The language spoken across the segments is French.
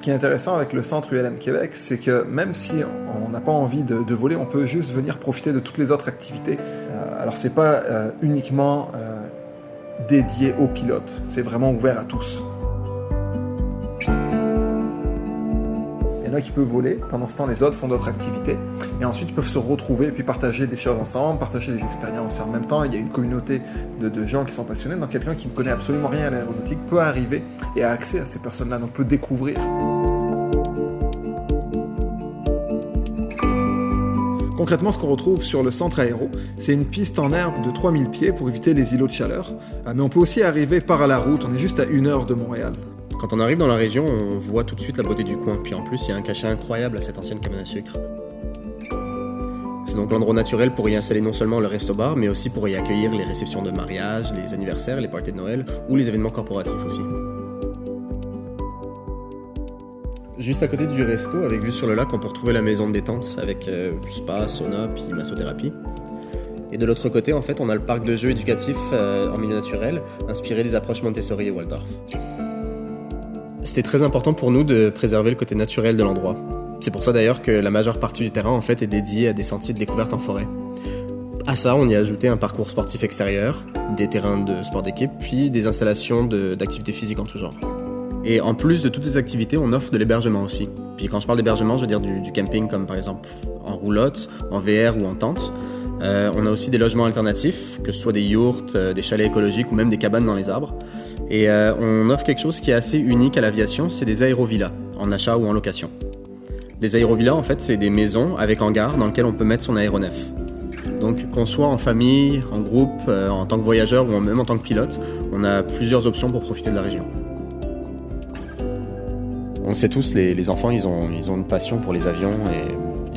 qui est intéressant avec le centre ULM Québec, c'est que même si on n'a pas envie de voler, on peut juste venir profiter de toutes les autres activités. Alors c'est pas uniquement dédié aux pilotes, c'est vraiment ouvert à tous. Il y en a qui peuvent voler, pendant ce temps les autres font d'autres activités, et ensuite ils peuvent se retrouver et puis partager des choses ensemble, partager des expériences. Et en même temps, il y a une communauté de gens qui sont passionnés, donc quelqu'un qui ne connaît absolument rien à l'aéronautique peut arriver et a accès à ces personnes-là, donc peut découvrir. Concrètement, ce qu'on retrouve sur le centre aéro, c'est une piste en herbe de 3000 pieds pour éviter les îlots de chaleur, mais on peut aussi arriver par la route, on est juste à 1 heure de Montréal. Quand on arrive dans la région, on voit tout de suite la beauté du coin. Puis en plus, il y a un cachet incroyable à cette ancienne cabane à sucre. C'est donc l'endroit naturel pour y installer non seulement le resto-bar, mais aussi pour y accueillir les réceptions de mariage, les anniversaires, les parties de Noël ou les événements corporatifs aussi. Juste à côté du resto, avec vue sur le lac, on peut retrouver la maison de détente avec spa, sauna, puis massothérapie. Et de l'autre côté, en fait, on a le parc de jeux éducatif en milieu naturel, inspiré des approches Montessori et Waldorf. C'était très important pour nous de préserver le côté naturel de l'endroit. C'est pour ça d'ailleurs que la majeure partie du terrain en fait est dédiée à des sentiers de découverte en forêt. À ça, on y a ajouté un parcours sportif extérieur, des terrains de sport d'équipe, puis des installations d'activités physiques en tout genre. Et en plus de toutes ces activités, on offre de l'hébergement aussi. Puis quand je parle d'hébergement, je veux dire du camping comme par exemple en roulotte, en VR ou en tente. On a aussi des logements alternatifs, que ce soit des yurts, des chalets écologiques ou même des cabanes dans les arbres. Et on offre quelque chose qui est assez unique à l'aviation, c'est des aérovillas, en achat ou en location. Des aérovillas, en fait, c'est des maisons avec hangar dans lesquelles on peut mettre son aéronef. Donc qu'on soit en famille, en groupe, en tant que voyageur ou même en tant que pilote, on a plusieurs options pour profiter de la région. On le sait tous, les enfants, ils ont une passion pour les avions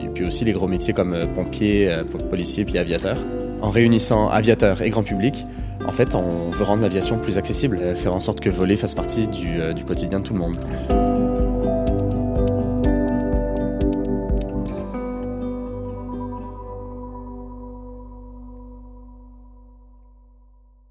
et puis aussi les gros métiers comme pompiers, policiers puis aviateurs. En réunissant aviateurs et grand public, en fait, on veut rendre l'aviation plus accessible, faire en sorte que voler fasse partie du quotidien de tout le monde.